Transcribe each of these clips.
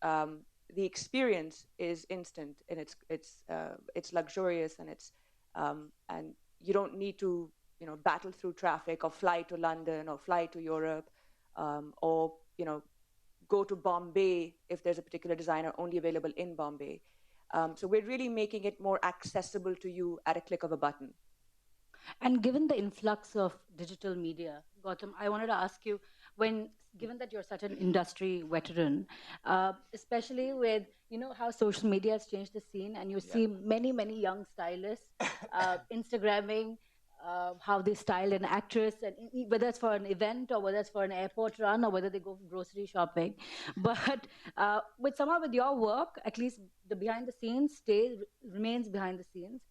and the experience is instant, and it's luxurious, and you don't need to battle through traffic or fly to London or fly to Europe, or go to Bombay if there's a particular designer only available in Bombay. So we're really making it more accessible to you at a click of a button. And given the influx of digital media, Gautam, I wanted to ask you, given that you're such an industry veteran, especially with how social media has changed the scene, and you see many young stylists Instagramming how they style an actress, and whether it's for an event or whether it's for an airport run or whether they go grocery shopping. But with your work, at least the behind the scenes remains behind the scenes.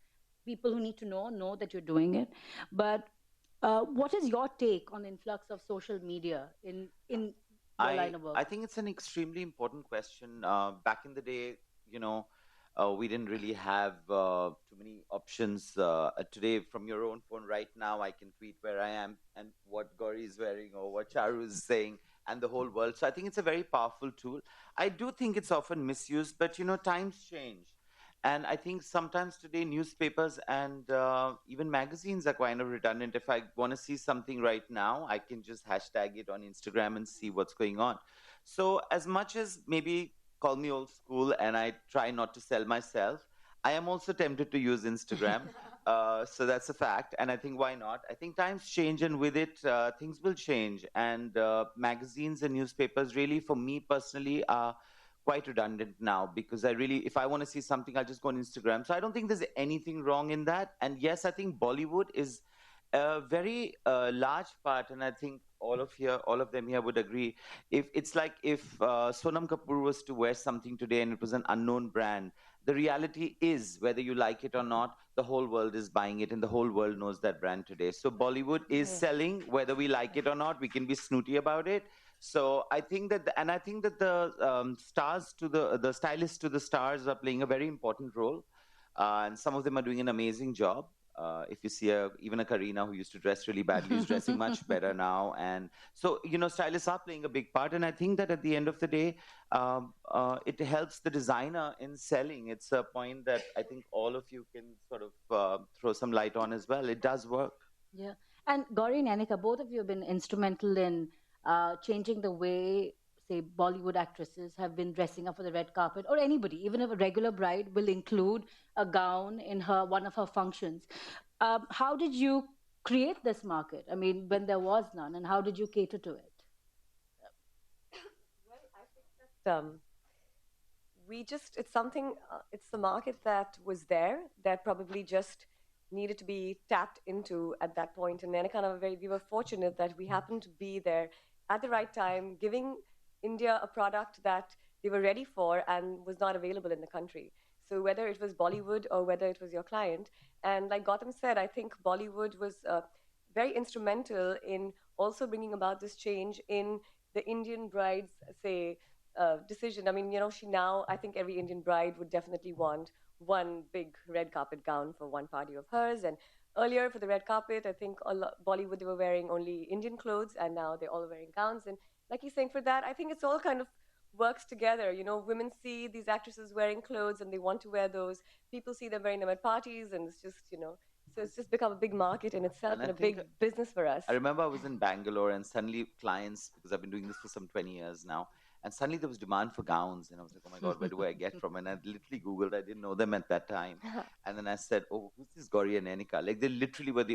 People who need to know that you're doing it. But what is your take on the influx of social media in your line of work? I think it's an extremely important question. Back in the day, we didn't really have too many options. Today, from your own phone right now, I can tweet where I am and what Gauri is wearing or what Charu is saying, and the whole world. So I think it's a very powerful tool. I do think it's often misused, but times change. And I think sometimes today newspapers and even magazines are kind of redundant. If I want to see something right now, I can just hashtag it on Instagram and see what's going on. So as much as maybe call me old school and I try not to sell myself, I am also tempted to use Instagram. So that's a fact. And I think why not? I think times change, and with it, things will change. And magazines and newspapers really, for me personally, are quite redundant now, because if I want to see something, I'll just go on Instagram. So I don't think there's anything wrong in that. And yes, I think Bollywood is a very large part, and I think all of them here would agree. If Sonam Kapoor was to wear something today and it was an unknown brand, the reality is, whether you like it or not, the whole world is buying it, and the whole world knows that brand today. So Bollywood is selling, whether we like it or not. We can be snooty about it. So I think that, the stars to the stylists to the stars are playing a very important role, and some of them are doing an amazing job. If you see even a Karina who used to dress really badly is dressing much better now, and so stylists are playing a big part. And I think that at the end of the day, it helps the designer in selling. It's a point that I think all of you can sort of throw some light on as well. It does work. Yeah, and Gauri and Anika, both of you have been instrumental in changing the way, say, Bollywood actresses have been dressing up for the red carpet, or anybody, even if a regular bride will include a gown in one of her functions. How did you create this market? I mean, when there was none, and how did you cater to it? Well, I think that it's the market that was there that probably just needed to be tapped into at that point. And then we were fortunate that we happened to be there at the right time, giving India a product that they were ready for and was not available in the country. So whether it was Bollywood or whether it was your client, and like Gautam said, I think Bollywood was very instrumental in also bringing about this change in the Indian bride's, say, decision. I mean, I think every Indian bride would definitely want one big red carpet gown for one party of hers. And earlier for the red carpet, I think Bollywood, they were wearing only Indian clothes, and now they're all wearing gowns. And like he's saying, for that, I think it's all kind of works together. Women see these actresses wearing clothes and they want to wear those. People see them wearing them at parties, and it's just, so it's just become a big market in itself and a big business for us. I remember I was in Bangalore, and suddenly clients, because I've been doing this for some 20 years now, and suddenly there was demand for gowns, and I was like, oh my God, where do I get from? And I literally Googled, I didn't know them at that time. And then I said, oh, who's this Gauri and Anika? Like, they literally were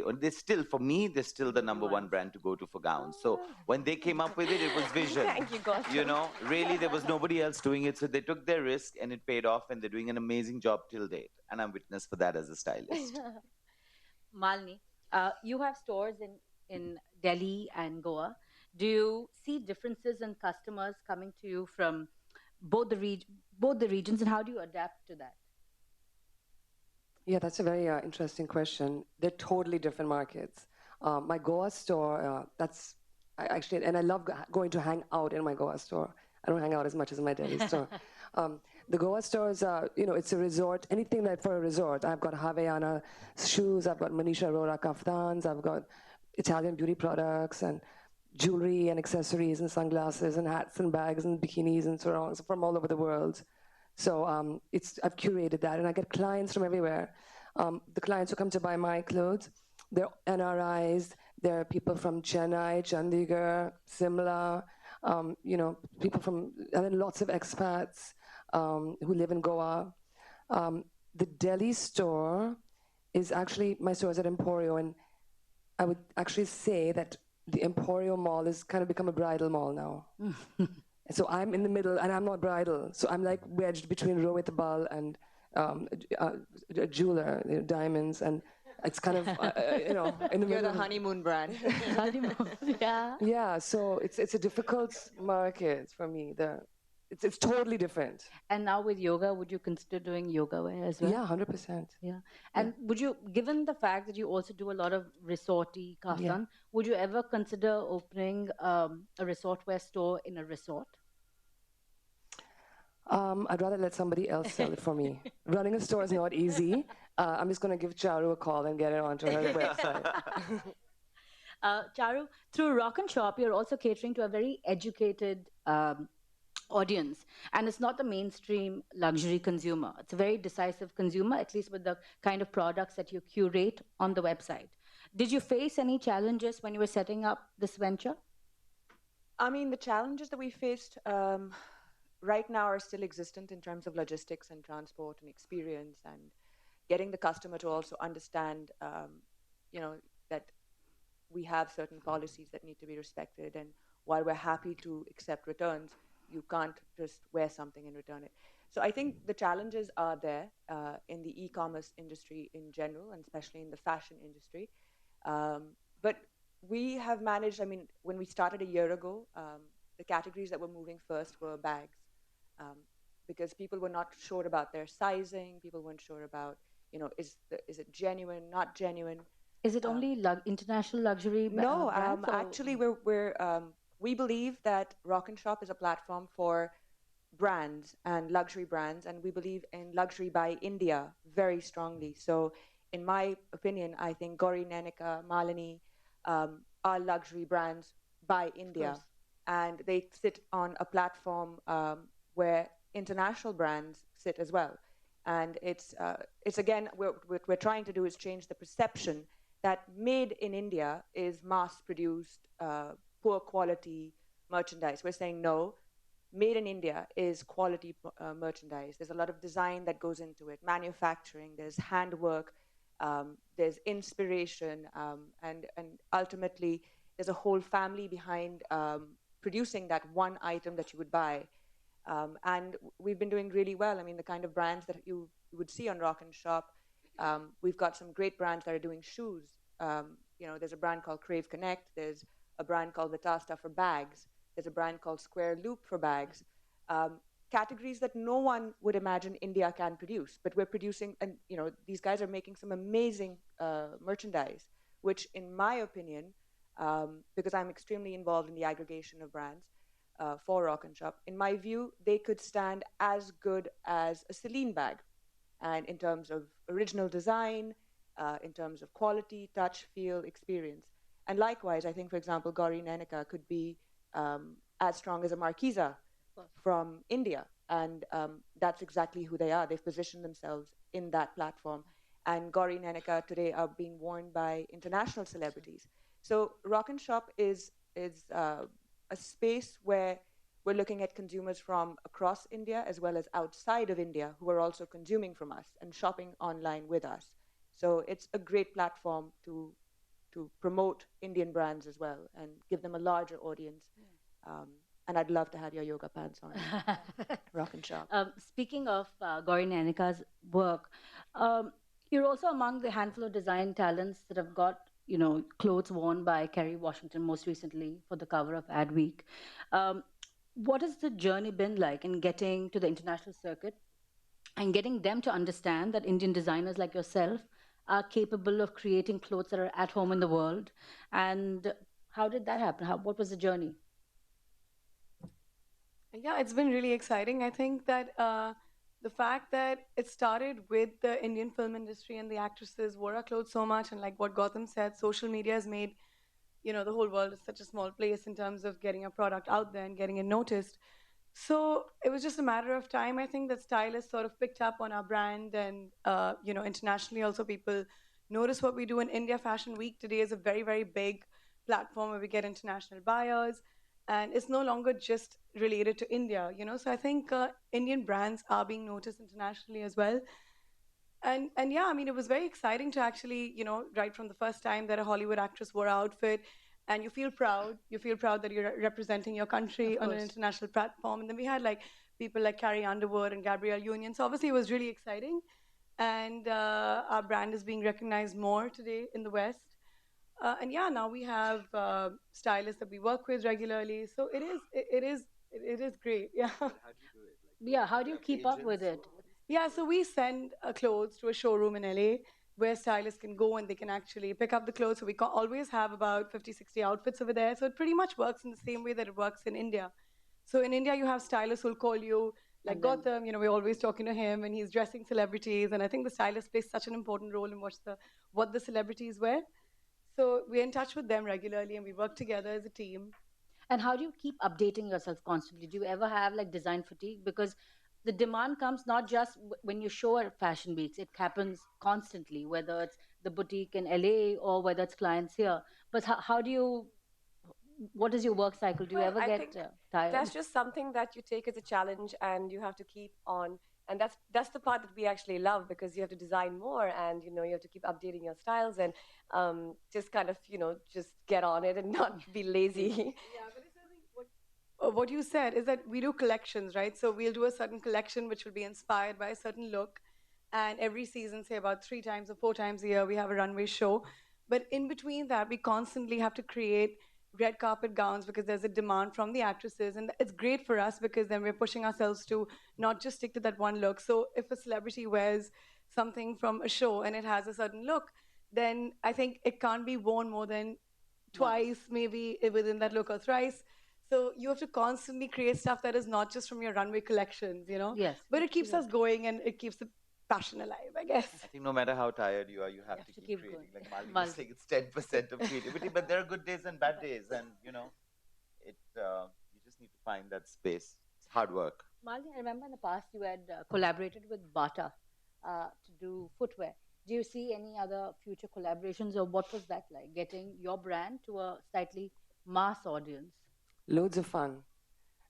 for me, they're still the number one brand to go to for gowns. So when they came up with it, it was vision. Thank you, Gautam. Really, there was nobody else doing it. So they took their risk and it paid off, and they're doing an amazing job till date. And I'm witness for that as a stylist. Malini, you have stores in Delhi and Goa. Do you see differences in customers coming to you from both the regions, and how do you adapt to that? Yeah, that's a very interesting question. They're totally different markets. My Goa store, and I love going to hang out in my Goa store. I don't hang out as much as my Delhi store. The Goa stores, it's a resort, anything that for a resort. I've got Havaiana shoes, I've got Manisha Arora kaftans, I've got Italian beauty products, and jewelry and accessories and sunglasses and hats and bags and bikinis and so on, so from all over the world. So I've curated that, and I get clients from everywhere. The clients who come to buy my clothes, they're NRIs, they're people from Chennai, Chandigarh, Simla, people from, and then lots of expats who live in Goa. The Delhi store is actually, my store is at Emporio, and I would actually say that the Emporio Mall has kind of become a bridal mall now. So I'm in the middle, and I'm not bridal. So I'm like wedged between Rohit Bal and a jeweler, diamonds, and it's kind of, in the You're middle. the honeymoon brand. Honeymoon, yeah. Yeah, so it's a difficult market for me. It's totally different. And now with yoga, would you consider doing yoga wear as well? Yeah, 100%. Yeah. And would you, given the fact that you also do a lot of resorty kaftan, would you ever consider opening a resort wear store in a resort? I'd rather let somebody else sell it for me. Running a store is not easy. I'm just going to give Charu a call and get it onto her website. Charu, through Rock and Shop, you're also catering to a very educated audience, and it's not the mainstream luxury consumer. It's a very decisive consumer, at least with the kind of products that you curate on the website. Did you face any challenges when you were setting up this venture? I mean, the challenges that we faced right now are still existent in terms of logistics and transport and experience, and getting the customer to also understand, that we have certain policies that need to be respected. And while we're happy to accept returns, you can't just wear something and return it. So I think the challenges are there in the e-commerce industry in general, and especially in the fashion industry. But we have managed, I mean, when we started a year ago, the categories that were moving first were bags, um, because people were not sure about their sizing. People weren't sure about, is it genuine, not genuine. Is it only international luxury No, brands? actually, we believe that Rock and Shop is a platform for brands and luxury brands, and we believe in luxury by India very strongly. So, in my opinion, I think Gauri Nanika, Malini are luxury brands by India, and they sit on a platform where international brands sit as well. And it's again, what we're trying to do is change the perception that made in India is mass produced, poor quality merchandise. We're saying no, made in India is quality merchandise. There's a lot of design that goes into it, manufacturing, there's handwork, there's inspiration, and ultimately there's a whole family behind producing that one item that you would buy. And we've been doing really well. I mean, the kind of brands that you would see on Rock and Shop, we've got some great brands that are doing shoes. There's a brand called Crave Connect. There's a brand called Vitasta for bags. There's a brand called Square Loop for bags. Categories that no one would imagine India can produce, but we're producing, and these guys are making some amazing merchandise, which, in my opinion, because I'm extremely involved in the aggregation of brands for Rock and Shop, in my view, they could stand as good as a Celine bag, and in terms of original design, in terms of quality, touch, feel, experience. And likewise, I think, for example, Gauri Nanika could be as strong as a Marquisa from India. And that's exactly who they are. They've positioned themselves in that platform. And Gauri Nanika today are being worn by international celebrities. So Rock and Shop is a space where we're looking at consumers from across India as well as outside of India who are also consuming from us and shopping online with us. So it's a great platform to promote Indian brands as well and give them a larger audience. And I'd love to have your yoga pants on. Rock and Shop. Speaking of Gauri Nanika's work, you're also among the handful of design talents that have got clothes worn by Kerry Washington most recently for the cover of Adweek. What has the journey been like in getting to the international circuit and getting them to understand that Indian designers like yourself are capable of creating clothes that are at home in the world? And how did that happen? What was the journey? Yeah, it's been really exciting. I think that the fact that it started with the Indian film industry and the actresses wore our clothes so much, and like what Gautam said, social media has made the whole world is such a small place in terms of getting a product out there and getting it noticed. So it was just a matter of time. I think that stylists sort of picked up on our brand, and internationally also people notice what we do. In India, Fashion Week today is a very, very big platform where we get international buyers, and it's no longer just related to India. So I think Indian brands are being noticed internationally as well. And yeah, I mean, it was very exciting to actually, right from the first time that a Hollywood actress wore our outfit, and you feel proud that you're representing your country Of on an course. international platform. And then we had like people like Carrie Underwood and Gabrielle Union. So obviously it was really exciting, and our brand is being recognized more today in the West. And yeah, now we have stylists that we work with regularly. So it is great. Yeah. But how do you do it? Yeah, Do how do you you have keep up with agents or it? what is the Yeah, so we send clothes to a showroom in LA where stylists can go and they can actually pick up the clothes. So we always have about 50, 60 outfits over there. So it pretty much works in the same way that it works in India. So in India, you have stylists who'll call you, like And then, Gotham, we're always talking to him and he's dressing celebrities. And I think the stylist plays such an important role in what the celebrities wear. So we're in touch with them regularly and we work together as a team. and how do you keep updating yourself constantly? Do you ever have like design fatigue? Because the demand comes not just when you show at fashion weeks, it happens constantly, whether it's the boutique in LA or whether it's clients here. But how do you, what is your work cycle? Do you Well, ever I get think tired? that's just something that you take as a challenge and you have to keep on. And that's the part that we actually love because you have to design more and you have to keep updating your styles and just kind of just get on it and not be lazy. Yeah, but it's, I think what you said is that we do collections, right? So we'll do a certain collection which will be inspired by a certain look. And every season, say about 3 times or 4 times a year, we have a runway show. But in between that, we constantly have to create red carpet gowns because there's a demand from the actresses. And it's great for us because then we're pushing ourselves to not just stick to that one look. So if a celebrity wears something from a show and it has a certain look, then I think it can't be worn more than Once. twice, maybe within that look or thrice. So you have to constantly create stuff that is not just from your runway collections. Yes, But it which is keeps us okay. going and it keeps the passion alive, I guess. I think no matter how tired you are, you have You to have to keep keep creating. going. Like Malvi was Multi. saying, it's 10% of creativity, but there are good days and bad days, and it you just need to find that space. It's hard work. Malini, I remember in the past you had collaborated with Bata to do footwear. Do you see any other future collaborations, or what was that like, getting your brand to a slightly mass audience? Loads of fun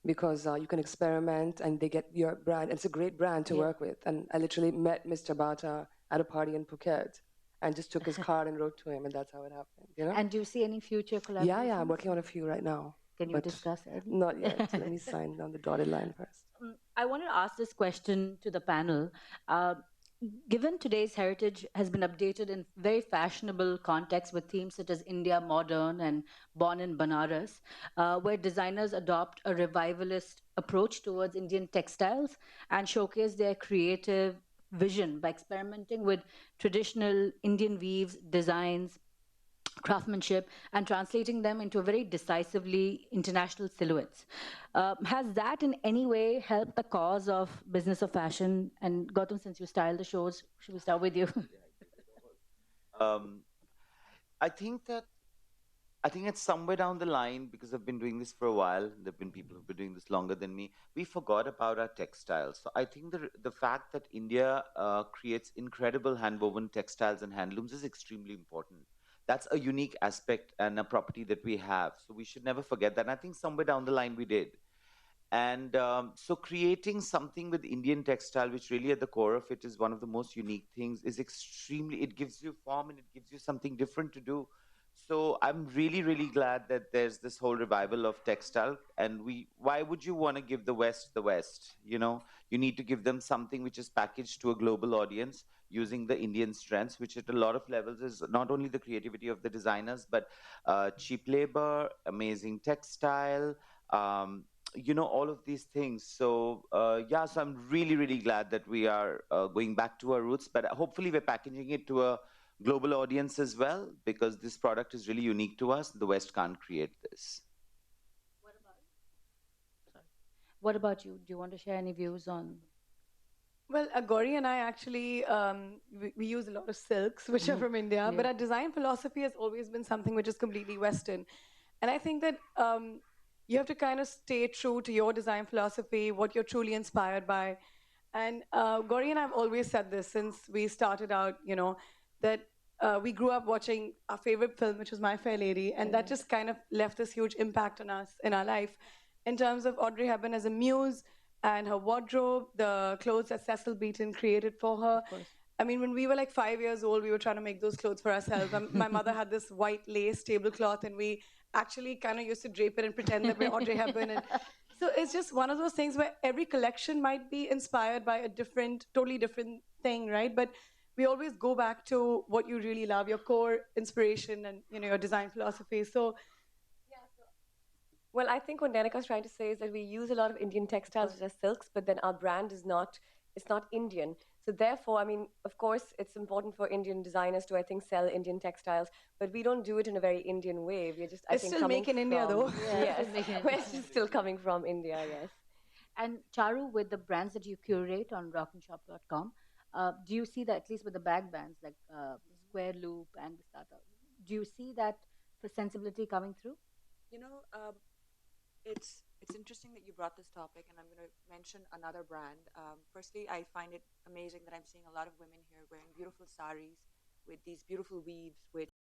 because you can experiment and they get your brand. It's a great brand to Yeah. work with. And I literally met Mr. Bata at a party in Phuket and just took his card and wrote to him, and that's how it happened. And do you see any future Yeah, yeah, I'm collaborations? working on a few right now, Can you but discuss any? not yet. Let me sign on the dotted line first. I want to ask this question to the panel. Uh, Given today's heritage has been updated in very fashionable contexts with themes such as India modern and born in Banaras, where designers adopt a revivalist approach towards Indian textiles and showcase their creative vision by experimenting with traditional Indian weaves, designs, craftsmanship, and translating them into very decisively international silhouettes. Has that in any way helped the cause of business of fashion? And Gautam, since you style the shows, should we start with you? Um, I think that I think it's somewhere down the line because I've been doing this for a while. There've been people who've been doing this longer than me. We forgot about our textiles. So I think the fact that India creates incredible handwoven textiles and handlooms is extremely important. That's a unique aspect and a property that we have. So we should never forget that. And I think somewhere down the line we did. And so creating something with Indian textile, which really at the core of it is one of the most unique things, is extremely, it gives you form and it gives you something different to do. So I'm really, really glad that there's this whole revival of textile. And why would you want to give the West the West? You need to give them something which is packaged to a global audience using the Indian strengths, which at a lot of levels is not only the creativity of the designers, but cheap labor, amazing textile, um, all of these things. So yeah, so I'm really, really glad that we are going back to our roots, but hopefully we're packaging it to a global audience as well, because this product is really unique to us. The West can't create this. Sorry. What about you? Do you want to share any views on? Well, Gauri and I actually we use a lot of silks, which are from India. But Yeah. our design philosophy has always been something which is completely Western, and I think that you have to kind of stay true to your design philosophy, what you're truly inspired by. And Gauri and I have always said this since we started out, that we grew up watching our favorite film, which was My Fair Lady, and that just kind of left this huge impact on us in our life in terms of Audrey Hepburn as a muse and her wardrobe, the clothes that Cecil Beaton created for her. Of course. I mean, when we were like 5 years old, we were trying to make those clothes for ourselves. My mother had this white lace tablecloth, and we actually kind of used to drape it and pretend that we're Audrey Hepburn. And so it's just one of those things where every collection might be inspired by a different, totally different thing, right? But we always go back to what you really love, your core inspiration, and your design philosophy. So Well, I think what Nanika's trying to say is that we use a lot of Indian textiles, such as silks, but then our brand is not, it's not Indian. So therefore, I mean, of course, it's important for Indian designers to, I think, sell Indian textiles, but we don't do it in a very Indian way. We're just, I it's think, still coming make in India, though. from, Yeah, yes, still making it. we're still coming from India, yes. And Charu, with the brands that you curate on rockandshop.com, do you see that, at least with the bag brands like Square Loop and Vistata, do you see that for sensibility coming through? You know, it's interesting that you brought this topic, and I'm going to mention another brand. Firstly, I find it amazing that I'm seeing a lot of women here wearing beautiful saris with these beautiful weaves, which